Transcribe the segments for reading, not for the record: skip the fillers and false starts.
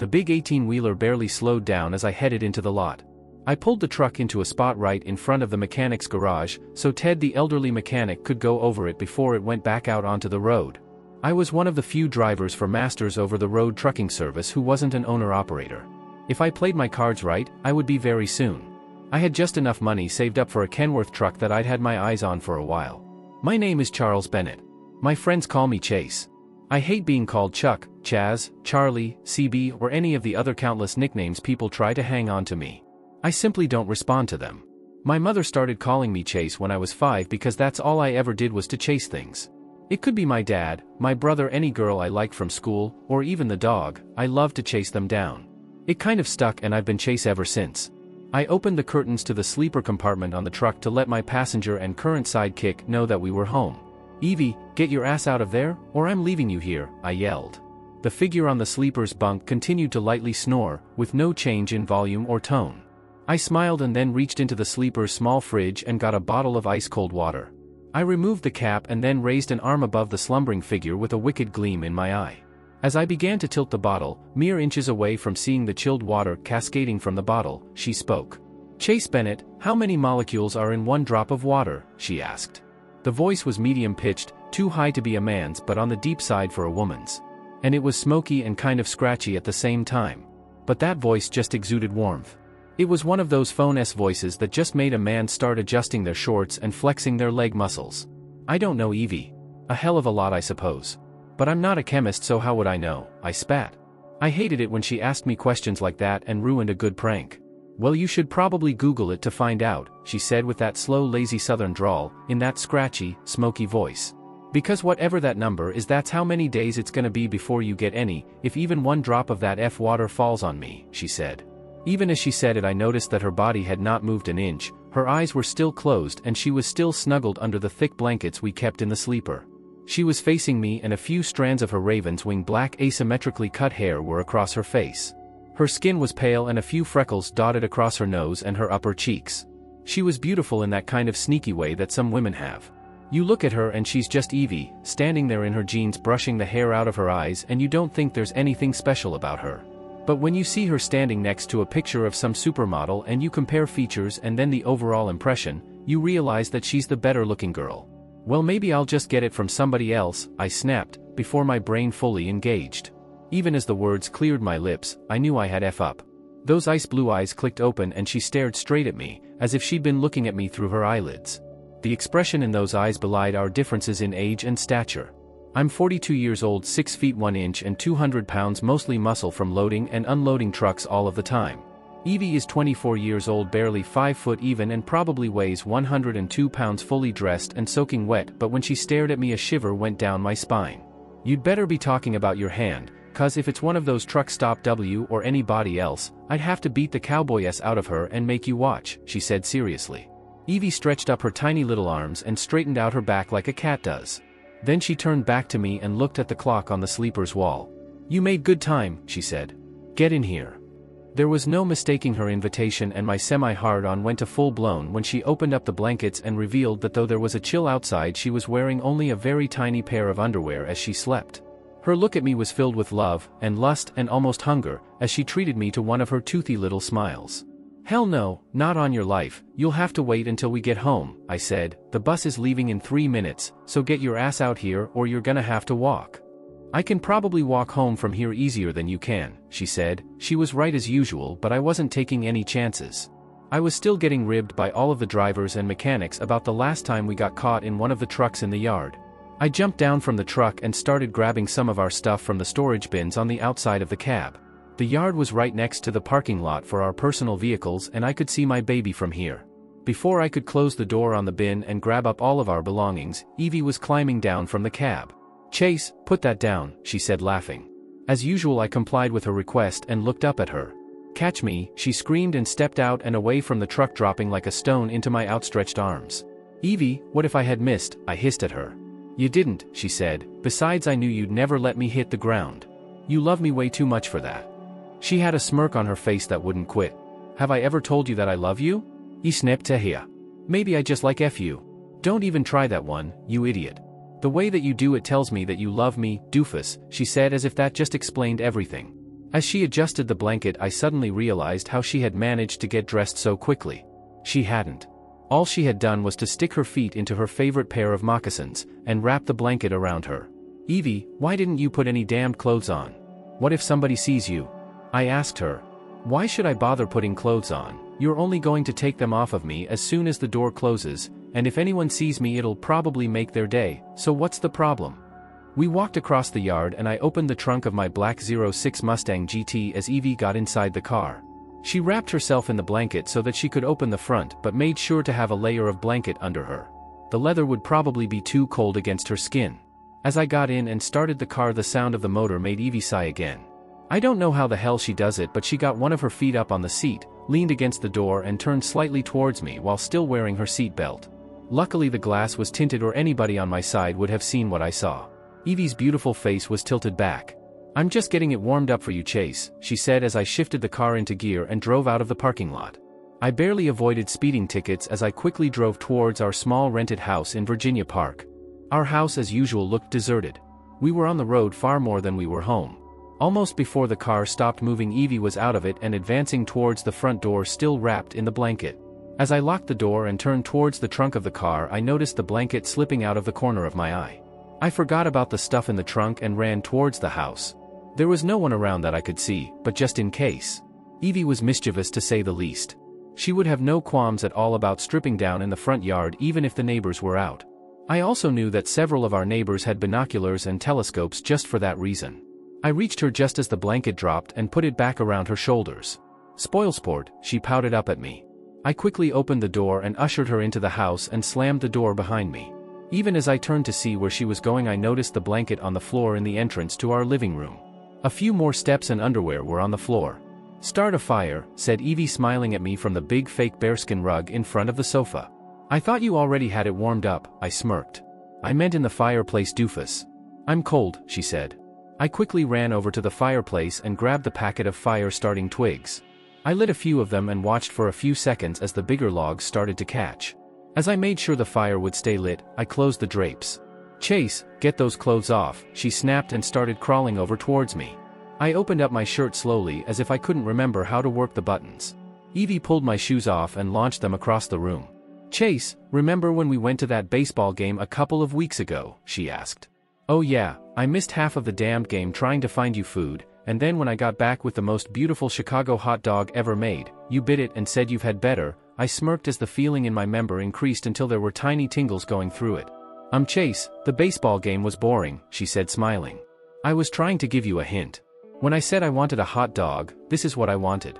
The big 18-wheeler barely slowed down as I headed into the lot. I pulled the truck into a spot right in front of the mechanic's garage, so Ted the elderly mechanic could go over it before it went back out onto the road. I was one of the few drivers for Masters over-the-road trucking service who wasn't an owner-operator. If I played my cards right, I would be very soon. I had just enough money saved up for a Kenworth truck that I'd had my eyes on for a while. My name is Charles Bennett. My friends call me Chase. I hate being called Chuck, Chaz, Charlie, CB, or any of the other countless nicknames people try to hang on to me. I simply don't respond to them. My mother started calling me Chase when I was 5 because that's all I ever did was to chase things. It could be my dad, my brother, any girl I liked from school, or even the dog. I loved to chase them down. It kind of stuck and I've been Chase ever since. I opened the curtains to the sleeper compartment on the truck to let my passenger and current sidekick know that we were home. "Evie, get your ass out of there, or I'm leaving you here," I yelled. The figure on the sleeper's bunk continued to lightly snore, with no change in volume or tone. I smiled and then reached into the sleeper's small fridge and got a bottle of ice-cold water. I removed the cap and then raised an arm above the slumbering figure with a wicked gleam in my eye. As I began to tilt the bottle, mere inches away from seeing the chilled water cascading from the bottle, she spoke. "Chase Bennett, how many molecules are in one drop of water?" she asked. The voice was medium-pitched, too high to be a man's but on the deep side for a woman's. And it was smoky and kind of scratchy at the same time. But that voice just exuded warmth. It was one of those phone-s voices that just made a man start adjusting their shorts and flexing their leg muscles. "I don't know, Evie. A hell of a lot, I suppose. But I'm not a chemist, so how would I know?" I spat. I hated it when she asked me questions like that and ruined a good prank. "Well, you should probably Google it to find out," she said with that slow, lazy southern drawl, in that scratchy, smoky voice. "Because whatever that number is, that's how many days it's gonna be before you get any, if even one drop of that F water falls on me," she said. Even as she said it, I noticed that her body had not moved an inch, her eyes were still closed and she was still snuggled under the thick blankets we kept in the sleeper. She was facing me and a few strands of her raven's wing black asymmetrically cut hair were across her face. Her skin was pale and a few freckles dotted across her nose and her upper cheeks. She was beautiful in that kind of sneaky way that some women have. You look at her and she's just Evie, standing there in her jeans brushing the hair out of her eyes, and you don't think there's anything special about her. But when you see her standing next to a picture of some supermodel and you compare features and then the overall impression, you realize that she's the better-looking girl. "Well, maybe I'll just get it from somebody else," I snapped, before my brain fully engaged. Even as the words cleared my lips, I knew I had F up. Those ice-blue eyes clicked open and she stared straight at me, as if she'd been looking at me through her eyelids. The expression in those eyes belied our differences in age and stature. I'm 42 years old, 6 feet 1 inch and 200 pounds, mostly muscle from loading and unloading trucks all of the time. Evie is 24 years old, barely 5 foot even, and probably weighs 102 pounds, fully dressed and soaking wet, but when she stared at me a shiver went down my spine. "You'd better be talking about your hand, 'cause if it's one of those truck stop W or anybody else, I'd have to beat the cowboy s out of her and make you watch," she said seriously. Evie stretched up her tiny little arms and straightened out her back like a cat does. Then she turned back to me and looked at the clock on the sleeper's wall. "You made good time," she said. "Get in here." There was no mistaking her invitation, and my semi-hard-on went to full-blown when she opened up the blankets and revealed that though there was a chill outside, she was wearing only a very tiny pair of underwear as she slept. Her look at me was filled with love, and lust, and almost hunger, as she treated me to one of her toothy little smiles. "Hell no, not on your life, you'll have to wait until we get home," I said. "The bus is leaving in 3 minutes, so get your ass out here or you're gonna have to walk." "I can probably walk home from here easier than you can," she said. She was right as usual, but I wasn't taking any chances. I was still getting ribbed by all of the drivers and mechanics about the last time we got caught in one of the trucks in the yard. I jumped down from the truck and started grabbing some of our stuff from the storage bins on the outside of the cab. The yard was right next to the parking lot for our personal vehicles, and I could see my baby from here. Before I could close the door on the bin and grab up all of our belongings, Evie was climbing down from the cab. "Chase, put that down," she said, laughing. As usual, I complied with her request and looked up at her. "Catch me," she screamed, and stepped out and away from the truck, dropping like a stone into my outstretched arms. "Evie, what if I had missed?" I hissed at her. "You didn't," she said. "Besides, I knew you'd never let me hit the ground. You love me way too much for that." She had a smirk on her face that wouldn't quit. "Have I ever told you that I love you? Isneptehia. Maybe I just like F you. Don't even try that one, you idiot. The way that you do it tells me that you love me, doofus," she said, as if that just explained everything. As she adjusted the blanket, I suddenly realized how she had managed to get dressed so quickly. She hadn't. All she had done was to stick her feet into her favorite pair of moccasins, and wrap the blanket around her. "Evie, why didn't you put any damned clothes on? What if somebody sees you?" I asked her. "Why should I bother putting clothes on? You're only going to take them off of me as soon as the door closes, and if anyone sees me it'll probably make their day, so what's the problem?" We walked across the yard and I opened the trunk of my black 06 Mustang GT as Evie got inside the car. She wrapped herself in the blanket so that she could open the front but made sure to have a layer of blanket under her. The leather would probably be too cold against her skin. As I got in and started the car, the sound of the motor made Evie sigh again. I don't know how the hell she does it, but she got one of her feet up on the seat, leaned against the door and turned slightly towards me while still wearing her seat belt. Luckily the glass was tinted or anybody on my side would have seen what I saw. Evie's beautiful face was tilted back. "I'm just getting it warmed up for you, Chase," she said as I shifted the car into gear and drove out of the parking lot. I barely avoided speeding tickets as I quickly drove towards our small rented house in Virginia Park. Our house as usual looked deserted. We were on the road far more than we were home. Almost before the car stopped moving, Evie was out of it and advancing towards the front door, still wrapped in the blanket. As I locked the door and turned towards the trunk of the car, I noticed the blanket slipping out of the corner of my eye. I forgot about the stuff in the trunk and ran towards the house. There was no one around that I could see, but just in case. Evie was mischievous to say the least. She would have no qualms at all about stripping down in the front yard even if the neighbors were out. I also knew that several of our neighbors had binoculars and telescopes just for that reason. I reached her just as the blanket dropped and put it back around her shoulders. "Spoilsport," she pouted up at me. I quickly opened the door and ushered her into the house and slammed the door behind me. Even as I turned to see where she was going, I noticed the blanket on the floor in the entrance to our living room. A few more steps and underwear were on the floor. "Start a fire," said Evie, smiling at me from the big fake bearskin rug in front of the sofa. "I thought you already had it warmed up," I smirked. "I meant in the fireplace, doofus." "I'm cold," she said. I quickly ran over to the fireplace and grabbed the packet of fire-starting twigs. I lit a few of them and watched for a few seconds as the bigger logs started to catch. As I made sure the fire would stay lit, I closed the drapes. "Chase, get those clothes off," she snapped and started crawling over towards me. I opened up my shirt slowly as if I couldn't remember how to work the buttons. Evie pulled my shoes off and launched them across the room. "Chase, remember when we went to that baseball game a couple of weeks ago?" she asked. "Oh yeah, I missed half of the damned game trying to find you food, and then when I got back with the most beautiful Chicago hot dog ever made, you bit it and said you've had better." I smirked as the feeling in my member increased until there were tiny tingles going through it. Chase, the baseball game was boring," she said, smiling. "I was trying to give you a hint. When I said I wanted a hot dog, this is what I wanted."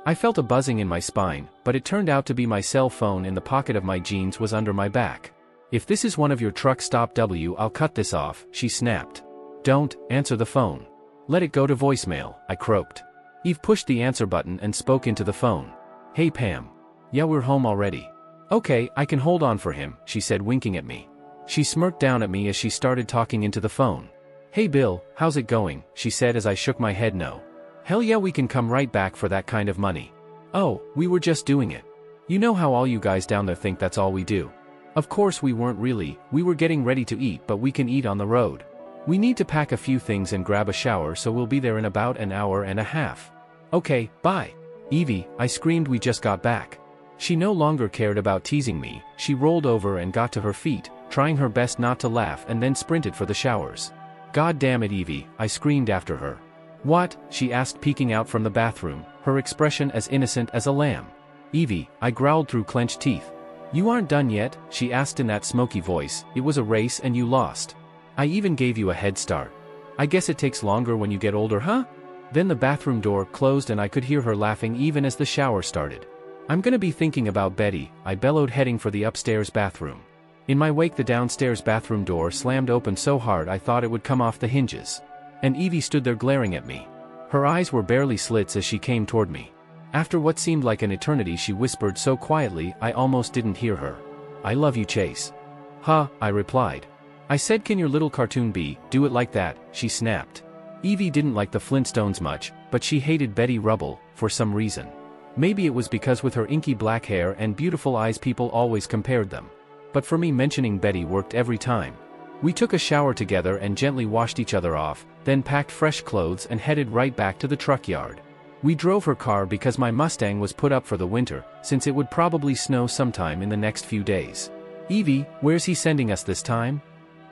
I felt a buzzing in my spine, but it turned out to be my cell phone in the pocket of my jeans was under my back. "If this is one of your truck stop I'll cut this off," she snapped. "Don't answer the phone. Let it go to voicemail," I croaked. Eve pushed the answer button and spoke into the phone. "Hey Pam. Yeah, we're home already." "Okay, I can hold on for him," she said, winking at me. She smirked down at me as she started talking into the phone. "Hey Bill, how's it going?" she said as I shook my head no. "Hell yeah, we can come right back for that kind of money." "Oh, we were just doing it. You know how all you guys down there think that's all we do." "Of course we weren't really, we were getting ready to eat, but we can eat on the road. We need to pack a few things and grab a shower, so we'll be there in about an hour and a half." "Okay, bye." "Evie," I screamed, we just got back." She no longer cared about teasing me. She rolled over and got to her feet, trying her best not to laugh, and then sprinted for the showers. "God damn it, Evie," I screamed after her. "What?" she asked, peeking out from the bathroom, her expression as innocent as a lamb. "Evie," I growled through clenched teeth. "You aren't done yet?" she asked in that smoky voice. "It was a race and you lost. I even gave you a head start. I guess it takes longer when you get older, huh?" Then the bathroom door closed and I could hear her laughing even as the shower started. "I'm gonna be thinking about Betty," I bellowed, heading for the upstairs bathroom. In my wake, the downstairs bathroom door slammed open so hard I thought it would come off the hinges. And Evie stood there glaring at me. Her eyes were barely slits as she came toward me. After what seemed like an eternity, she whispered so quietly I almost didn't hear her. "I love you, Chase." "Huh," I replied. I said, "Can your little cartoon do it like that?" she snapped. Evie didn't like the Flintstones much, but she hated Betty Rubble, for some reason. Maybe it was because with her inky black hair and beautiful eyes people always compared them. But for me, mentioning Betty worked every time. We took a shower together and gently washed each other off, then packed fresh clothes and headed right back to the truck yard. We drove her car because my Mustang was put up for the winter, since it would probably snow sometime in the next few days. "Evie, where's he sending us this time?"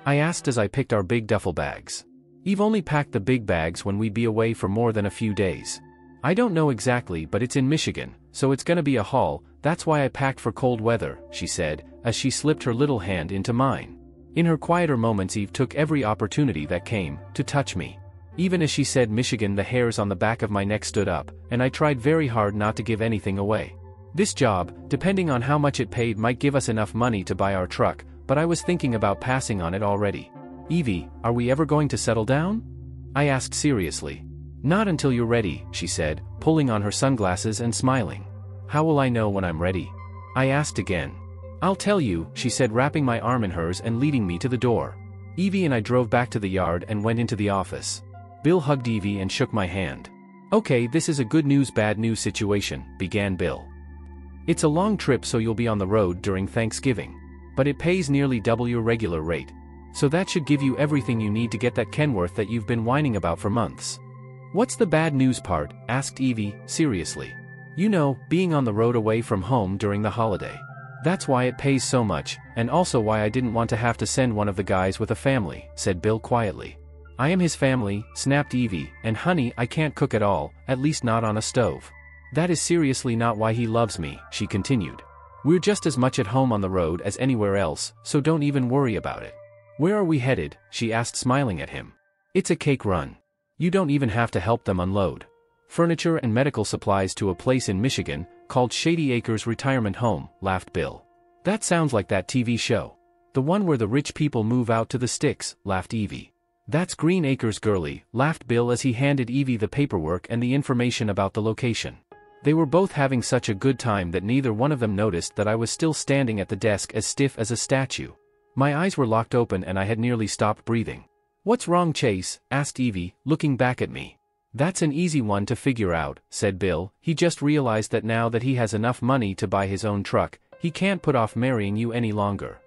I asked as I picked our big duffel bags. "Eve only packed the big bags when we'd be away for more than a few days." "I don't know exactly, but it's in Michigan, so it's gonna be a haul. That's why I packed for cold weather," she said, as she slipped her little hand into mine. In her quieter moments Eve took every opportunity that came to touch me. Even as she said Michigan, the hairs on the back of my neck stood up, and I tried very hard not to give anything away. This job, depending on how much it paid, might give us enough money to buy our truck, but I was thinking about passing on it already. "Evie, are we ever going to settle down?" I asked seriously. "Not until you're ready," she said, pulling on her sunglasses and smiling. "How will I know when I'm ready?" I asked again. "I'll tell you," she said, wrapping my arm in hers and leading me to the door. Evie and I drove back to the yard and went into the office. Bill hugged Evie and shook my hand. "Okay, this is a good news bad news situation," began Bill. "It's a long trip, so you'll be on the road during Thanksgiving. But it pays nearly double your regular rate. So that should give you everything you need to get that Kenworth that you've been whining about for months." "What's the bad news part?" asked Evie, seriously. "You know, being on the road away from home during the holiday. That's why it pays so much, and also why I didn't want to have to send one of the guys with a family," said Bill quietly. "I am his family," snapped Evie, "and honey, I can't cook at all, at least not on a stove. That is seriously not why he loves me," she continued. "We're just as much at home on the road as anywhere else, so don't even worry about it." "Where are we headed?" she asked, smiling at him. "It's a cake run. You don't even have to help them unload furniture and medical supplies to a place in Michigan called Shady Acres Retirement Home," laughed Bill. "That sounds like that TV show. The one where the rich people move out to the sticks," laughed Evie. "That's Green Acres, girly," laughed Bill as he handed Evie the paperwork and the information about the location. They were both having such a good time that neither one of them noticed that I was still standing at the desk as stiff as a statue. My eyes were locked open and I had nearly stopped breathing. "What's wrong, Chase?" asked Evie, looking back at me. "That's an easy one to figure out," said Bill. "He just realized that now that he has enough money to buy his own truck, he can't put off marrying you any longer."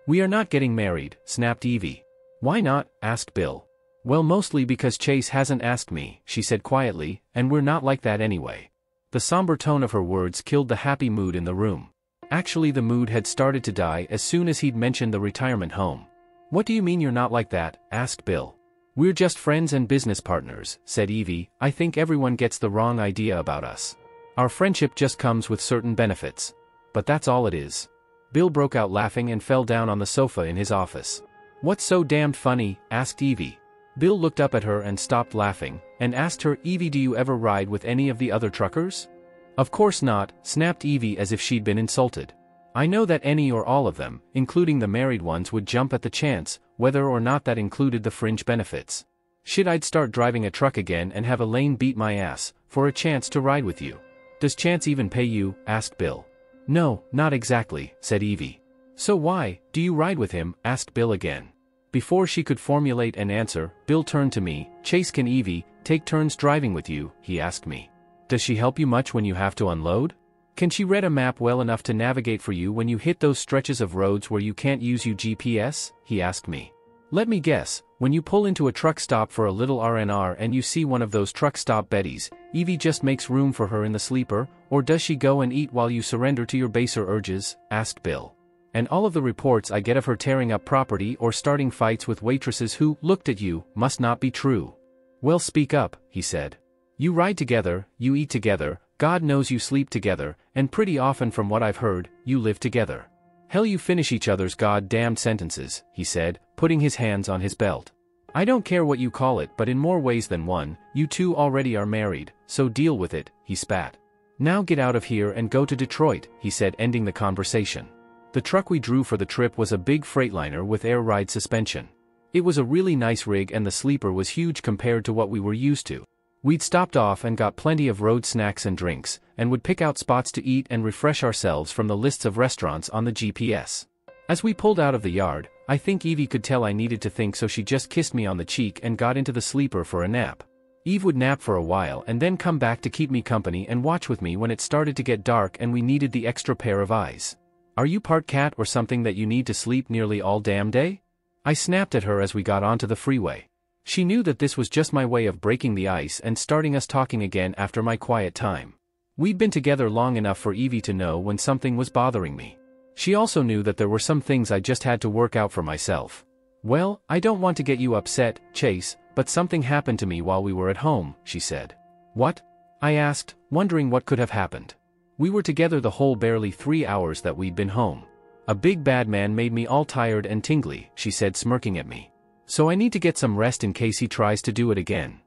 "We are not getting married," snapped Evie. "Why not?" asked Bill. "Well, mostly because Chase hasn't asked me," she said quietly, "and we're not like that anyway." The somber tone of her words killed the happy mood in the room. Actually, the mood had started to die as soon as he'd mentioned the retirement home. "What do you mean you're not like that?" asked Bill. "We're just friends and business partners," said Evie. "I think everyone gets the wrong idea about us. Our friendship just comes with certain benefits. But that's all it is." Bill broke out laughing and fell down on the sofa in his office. "What's so damned funny?" asked Evie. Bill looked up at her and stopped laughing, and asked her, "Evie, do you ever ride with any of the other truckers?" "Of course not," snapped Evie as if she'd been insulted. "I know that any or all of them, including the married ones, would jump at the chance, whether or not that included the fringe benefits. Shit, I'd start driving a truck again and have Elaine beat my ass, for a chance to ride with you." "Does Chance even pay you?" asked Bill. "No, not exactly," said Evie. "So why do you ride with him?" asked Bill again. Before she could formulate an answer, Bill turned to me. "Chase, can Evie take turns driving with you?" he asked me. "Does she help you much when you have to unload? Can she read a map well enough to navigate for you when you hit those stretches of roads where you can't use your GPS?" he asked me. "Let me guess, when you pull into a truck stop for a little R&R and you see one of those truck stop Bettys, Evie just makes room for her in the sleeper, or does she go and eat while you surrender to your baser urges?" asked Bill. "And all of the reports I get of her tearing up property or starting fights with waitresses who looked at you must not be true." "Well, speak up," he said. "You ride together, you eat together, God knows you sleep together, and pretty often from what I've heard, you live together. Hell, you finish each other's goddamned sentences," he said, putting his hands on his belt. "I don't care what you call it, but in more ways than one, you two already are married, so deal with it," he spat. "Now get out of here and go to Detroit," he said, ending the conversation. The truck we drew for the trip was a big Freightliner with air ride suspension. It was a really nice rig and the sleeper was huge compared to what we were used to. We'd stopped off and got plenty of road snacks and drinks, and would pick out spots to eat and refresh ourselves from the lists of restaurants on the GPS. As we pulled out of the yard, I think Evie could tell I needed to think, so she just kissed me on the cheek and got into the sleeper for a nap. Eve would nap for a while and then come back to keep me company and watch with me when it started to get dark and we needed the extra pair of eyes. "Are you part cat or something that you need to sleep nearly all damn day?" I snapped at her as we got onto the freeway. She knew that this was just my way of breaking the ice and starting us talking again after my quiet time. We'd been together long enough for Evie to know when something was bothering me. She also knew that there were some things I just had to work out for myself. "Well, I don't want to get you upset, Chase, but something happened to me while we were at home," she said. "What?" I asked, wondering what could have happened. "We were together the whole barely 3 hours that we'd been home. A big bad man made me all tired and tingly," she said, smirking at me. "So I need to get some rest in case he tries to do it again."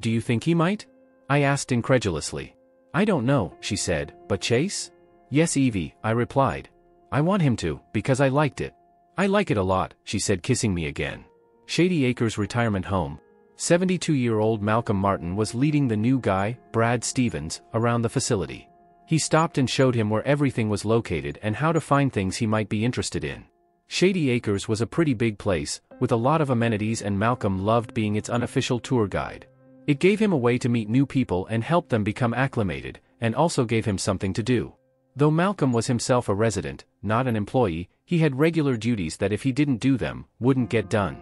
"Do you think he might?" I asked incredulously. "I don't know," she said, "but Chase?" "Yes, Evie," I replied. "I want him to, because I liked it." "I like it a lot," she said, kissing me again. Shady Acres Retirement Home. 72-year-old Malcolm Martin was leading the new guy, Brad Stevens, around the facility. He stopped and showed him where everything was located and how to find things he might be interested in. Shady Acres was a pretty big place, with a lot of amenities, and Malcolm loved being its unofficial tour guide. It gave him a way to meet new people and help them become acclimated, and also gave him something to do. Though Malcolm was himself a resident, not an employee, he had regular duties that if he didn't do them, wouldn't get done.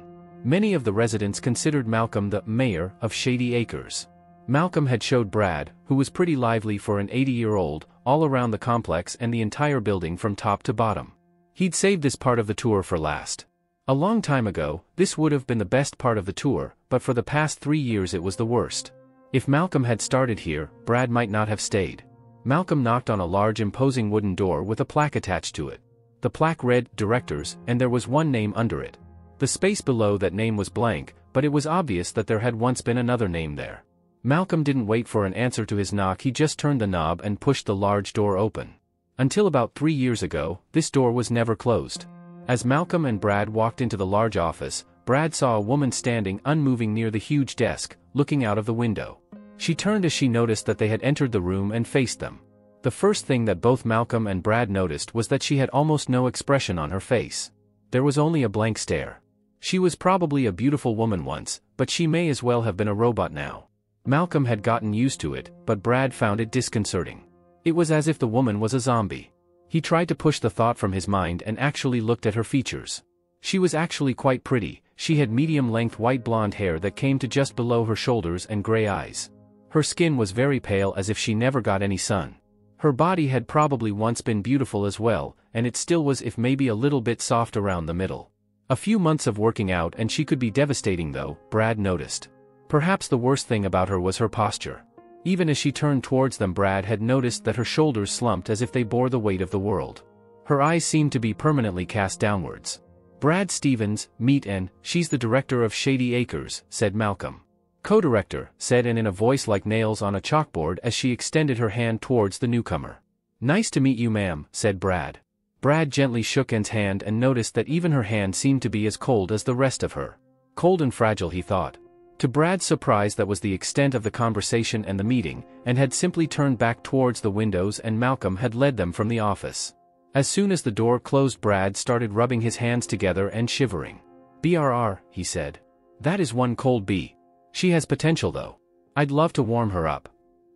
Many of the residents considered Malcolm the mayor of Shady Acres. Malcolm had showed Brad, who was pretty lively for an 80-year-old, all around the complex and the entire building from top to bottom. He'd saved this part of the tour for last. A long time ago, this would have been the best part of the tour, but for the past 3 years it was the worst. If Malcolm had started here, Brad might not have stayed. Malcolm knocked on a large imposing wooden door with a plaque attached to it. The plaque read, "Directors," and there was one name under it. The space below that name was blank, but it was obvious that there had once been another name there. Malcolm didn't wait for an answer to his knock, he just turned the knob and pushed the large door open. Until about 3 years ago, this door was never closed. As Malcolm and Brad walked into the large office, Brad saw a woman standing unmoving near the huge desk, looking out of the window. She turned as she noticed that they had entered the room and faced them. The first thing that both Malcolm and Brad noticed was that she had almost no expression on her face. There was only a blank stare. She was probably a beautiful woman once, but she may as well have been a robot now. Malcolm had gotten used to it, but Brad found it disconcerting. It was as if the woman was a zombie. He tried to push the thought from his mind and actually looked at her features. She was actually quite pretty. She had medium-length white blonde hair that came to just below her shoulders and gray eyes. Her skin was very pale, as if she never got any sun. Her body had probably once been beautiful as well, and it still was, if maybe a little bit soft around the middle. A few months of working out and she could be devastating though, Brad noticed. Perhaps the worst thing about her was her posture. Even as she turned towards them, Brad had noticed that her shoulders slumped as if they bore the weight of the world. Her eyes seemed to be permanently cast downwards. "Brad Stevens, meet and, she's the director of Shady Acres," said Malcolm. "Co-director," said Anne in a voice like nails on a chalkboard as she extended her hand towards the newcomer. "Nice to meet you, ma'am," said Brad. Brad gently shook Anne's hand and noticed that even her hand seemed to be as cold as the rest of her. Cold and fragile, he thought. To Brad's surprise, that was the extent of the conversation and the meeting, and had simply turned back towards the windows, and Malcolm had led them from the office. As soon as the door closed, Brad started rubbing his hands together and shivering. "BRR," he said. "That is one cold bee. She has potential though. I'd love to warm her up.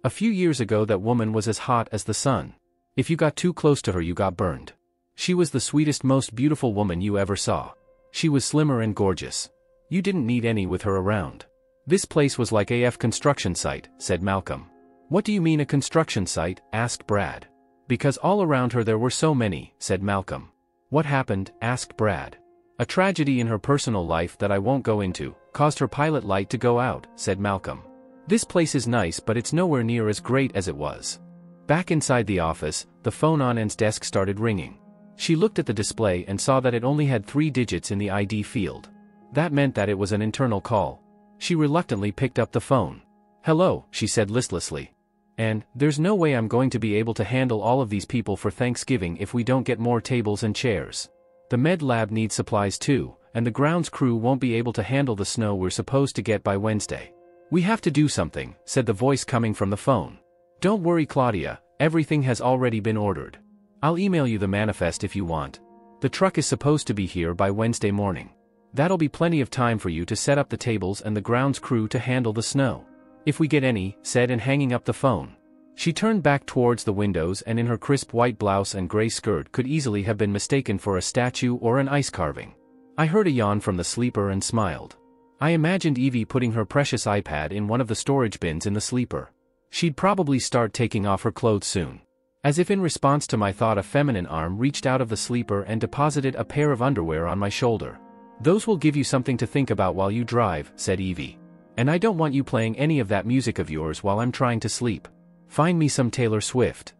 A few years ago that woman was as hot as the sun. If you got too close to her you got burned. She was the sweetest, most beautiful woman you ever saw. She was slimmer and gorgeous. You didn't need any with her around." "This place was like AF construction site," said Malcolm. "What do you mean a construction site?" asked Brad. "Because all around her there were so many," said Malcolm. "What happened?" asked Brad. "A tragedy in her personal life that I won't go into, caused her pilot light to go out," said Malcolm. "This place is nice, but it's nowhere near as great as it was." Back inside the office, the phone on Anne's desk started ringing. She looked at the display and saw that it only had 3 digits in the ID field. That meant that it was an internal call. She reluctantly picked up the phone. "Hello," she said listlessly. "And, there's no way I'm going to be able to handle all of these people for Thanksgiving if we don't get more tables and chairs. The med lab needs supplies too, and the grounds crew won't be able to handle the snow we're supposed to get by Wednesday. We have to do something," said the voice coming from the phone. "Don't worry, Claudia, everything has already been ordered. I'll email you the manifest if you want. The truck is supposed to be here by Wednesday morning. That'll be plenty of time for you to set up the tables and the grounds crew to handle the snow. If we get any," said Anne, hanging up the phone. She turned back towards the windows, and in her crisp white blouse and gray skirt could easily have been mistaken for a statue or an ice carving. I heard a yawn from the sleeper and smiled. I imagined Evie putting her precious iPad in one of the storage bins in the sleeper. She'd probably start taking off her clothes soon. As if in response to my thought, a feminine arm reached out of the sleeper and deposited a pair of underwear on my shoulder. "Those will give you something to think about while you drive," said Evie. "And I don't want you playing any of that music of yours while I'm trying to sleep. Find me some Taylor Swift."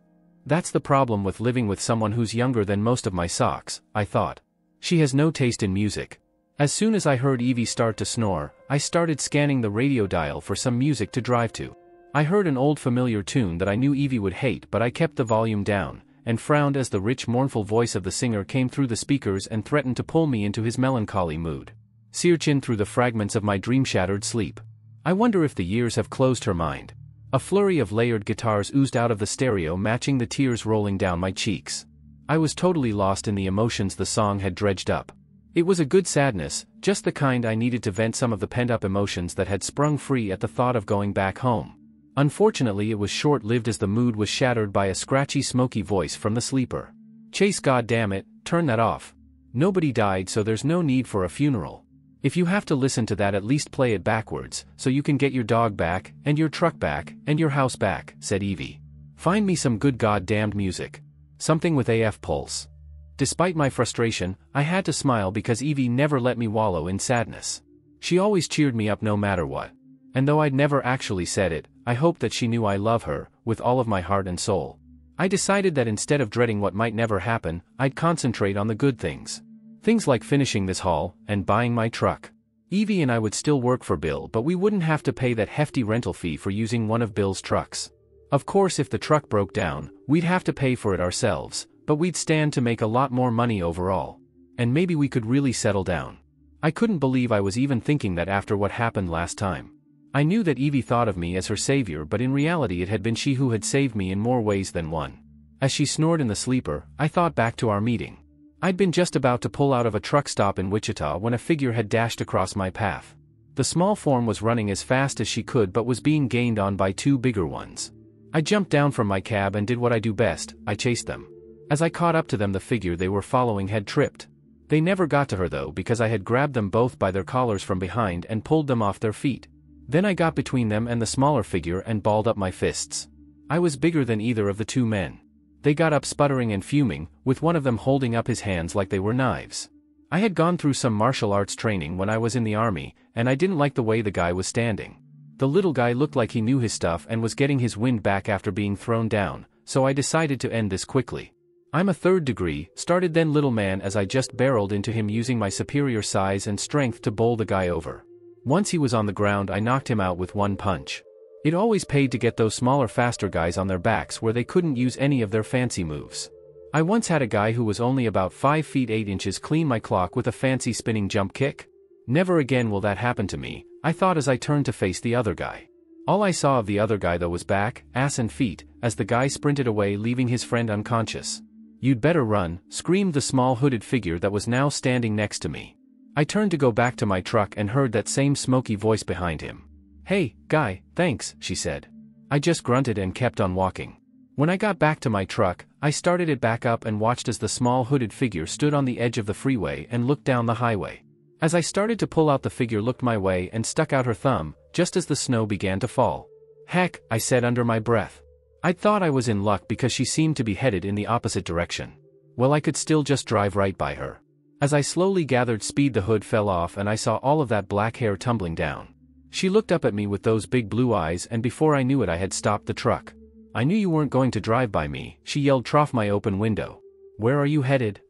That's the problem with living with someone who's younger than most of my socks, I thought. She has no taste in music. As soon as I heard Evie start to snore, I started scanning the radio dial for some music to drive to. I heard an old familiar tune that I knew Evie would hate, but I kept the volume down, and frowned as the rich mournful voice of the singer came through the speakers and threatened to pull me into his melancholy mood. Searching through the fragments of my dream-shattered sleep. I wonder if the years have closed her mind. A flurry of layered guitars oozed out of the stereo, matching the tears rolling down my cheeks. I was totally lost in the emotions the song had dredged up. It was a good sadness, just the kind I needed to vent some of the pent-up emotions that had sprung free at the thought of going back home. Unfortunately, it was short-lived, as the mood was shattered by a scratchy, smoky voice from the sleeper. "Chase, goddammit, turn that off. Nobody died, so there's no need for a funeral. If you have to listen to that, at least play it backwards, so you can get your dog back, and your truck back, and your house back," said Evie. "Find me some good goddamned music. Something with AF pulse." Despite my frustration, I had to smile because Evie never let me wallow in sadness. She always cheered me up no matter what. And though I'd never actually said it, I hoped that she knew I love her, with all of my heart and soul. I decided that instead of dreading what might never happen, I'd concentrate on the good things. Things like finishing this haul, and buying my truck. Evie and I would still work for Bill, but we wouldn't have to pay that hefty rental fee for using one of Bill's trucks. Of course, if the truck broke down, we'd have to pay for it ourselves, but we'd stand to make a lot more money overall. And maybe we could really settle down. I couldn't believe I was even thinking that after what happened last time. I knew that Evie thought of me as her savior, but in reality it had been she who had saved me in more ways than one. As she snored in the sleeper, I thought back to our meeting. I'd been just about to pull out of a truck stop in Wichita when a figure had dashed across my path. The small form was running as fast as she could, but was being gained on by two bigger ones. I jumped down from my cab and did what I do best: I chased them. As I caught up to them, the figure they were following had tripped. They never got to her though, because I had grabbed them both by their collars from behind and pulled them off their feet. Then I got between them and the smaller figure and balled up my fists. I was bigger than either of the two men. They got up sputtering and fuming, with one of them holding up his hands like they were knives. I had gone through some martial arts training when I was in the army, and I didn't like the way the guy was standing. The little guy looked like he knew his stuff and was getting his wind back after being thrown down, so I decided to end this quickly. "I'm a third degree," started then little man, as I just barreled into him using my superior size and strength to bowl the guy over. Once he was on the ground, I knocked him out with one punch. It always paid to get those smaller, faster guys on their backs where they couldn't use any of their fancy moves. I once had a guy who was only about 5 feet 8 inches clean my clock with a fancy spinning jump kick. Never again will that happen to me, I thought as I turned to face the other guy. All I saw of the other guy though was back, ass and feet, as the guy sprinted away, leaving his friend unconscious. "You'd better run," screamed the small hooded figure that was now standing next to me. I turned to go back to my truck and heard that same smoky voice behind him. "Hey, guy, thanks," she said. I just grunted and kept on walking. When I got back to my truck, I started it back up and watched as the small hooded figure stood on the edge of the freeway and looked down the highway. As I started to pull out, the figure looked my way and stuck out her thumb, just as the snow began to fall. "Heck," I said under my breath. I'd thought I was in luck because she seemed to be headed in the opposite direction. Well, I could still just drive right by her. As I slowly gathered speed, the hood fell off and I saw all of that black hair tumbling down. She looked up at me with those big blue eyes, and before I knew it I had stopped the truck. "I knew you weren't going to drive by me," she yelled through my open window. "Where are you headed?"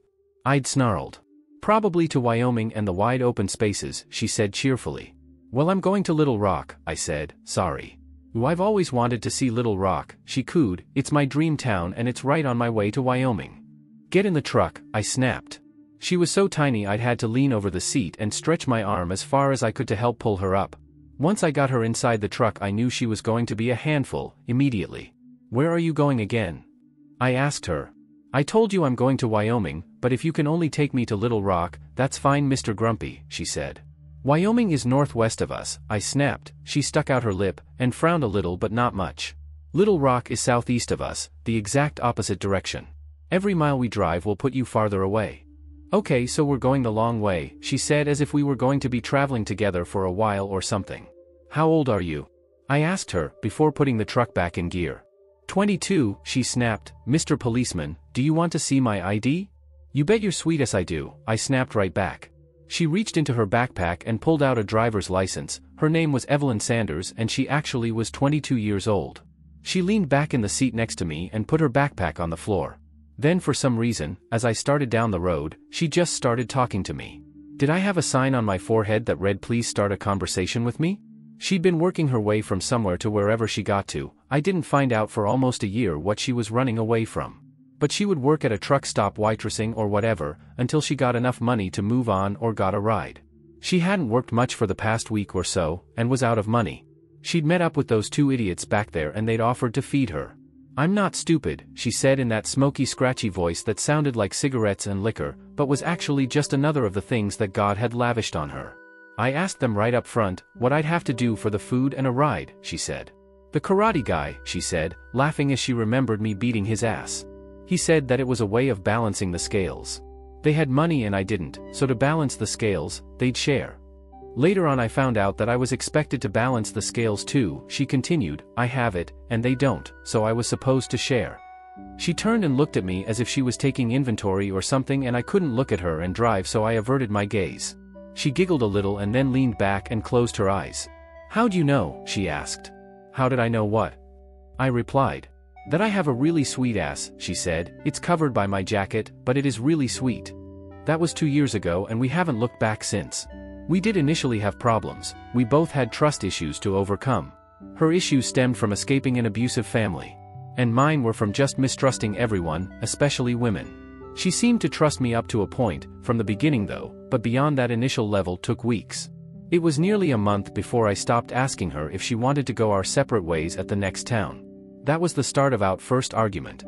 I'd snarled. "Probably to Wyoming and the wide open spaces," she said cheerfully. "Well, I'm going to Little Rock," I said, sorry. "Ooh, I've always wanted to see Little Rock," she cooed. "It's my dream town and it's right on my way to Wyoming." "Get in the truck," I snapped. She was so tiny I'd had to lean over the seat and stretch my arm as far as I could to help pull her up. Once I got her inside the truck, I knew she was going to be a handful, immediately. "Where are you going again?" I asked her. "I told you I'm going to Wyoming, but if you can only take me to Little Rock, that's fine, Mr. Grumpy," she said. "Wyoming is northwest of us," I snapped. She stuck out her lip, and frowned a little but not much. "Little Rock is southeast of us, the exact opposite direction. Every mile we drive will put you farther away." Okay, so we're going the long way, she said as if we were going to be traveling together for a while or something. How old are you? I asked her, before putting the truck back in gear. 22, she snapped. Mr. Policeman, do you want to see my ID? You bet your sweet ass I do, I snapped right back. She reached into her backpack and pulled out a driver's license. Her name was Evelyn Sanders and she actually was 22 years old. She leaned back in the seat next to me and put her backpack on the floor. Then for some reason, as I started down the road, she just started talking to me. Did I have a sign on my forehead that read please start a conversation with me? She'd been working her way from somewhere to wherever she got to. I didn't find out for almost a year what she was running away from. But she would work at a truck stop waitressing or whatever, until she got enough money to move on or got a ride. She hadn't worked much for the past week or so, and was out of money. She'd met up with those two idiots back there and they'd offered to feed her. I'm not stupid, she said in that smoky scratchy voice that sounded like cigarettes and liquor, but was actually just another of the things that God had lavished on her. I asked them right up front, what I'd have to do for the food and a ride, she said. The karate guy, she said, laughing as she remembered me beating his ass. He said that it was a way of balancing the scales. They had money and I didn't, so to balance the scales, they'd share. Later on I found out that I was expected to balance the scales too, she continued. I have it, and they don't, so I was supposed to share. She turned and looked at me as if she was taking inventory or something and I couldn't look at her and drive so I averted my gaze. She giggled a little and then leaned back and closed her eyes. How'd you know? She asked. How did I know what? I replied. That I have a really sweet ass, she said. It's covered by my jacket, but it is really sweet. That was 2 years ago and we haven't looked back since. We did initially have problems. We both had trust issues to overcome. Her issues stemmed from escaping an abusive family. And mine were from just mistrusting everyone, especially women. She seemed to trust me up to a point, from the beginning though, but beyond that initial level took weeks. It was nearly a month before I stopped asking her if she wanted to go our separate ways at the next town. That was the start of our first argument.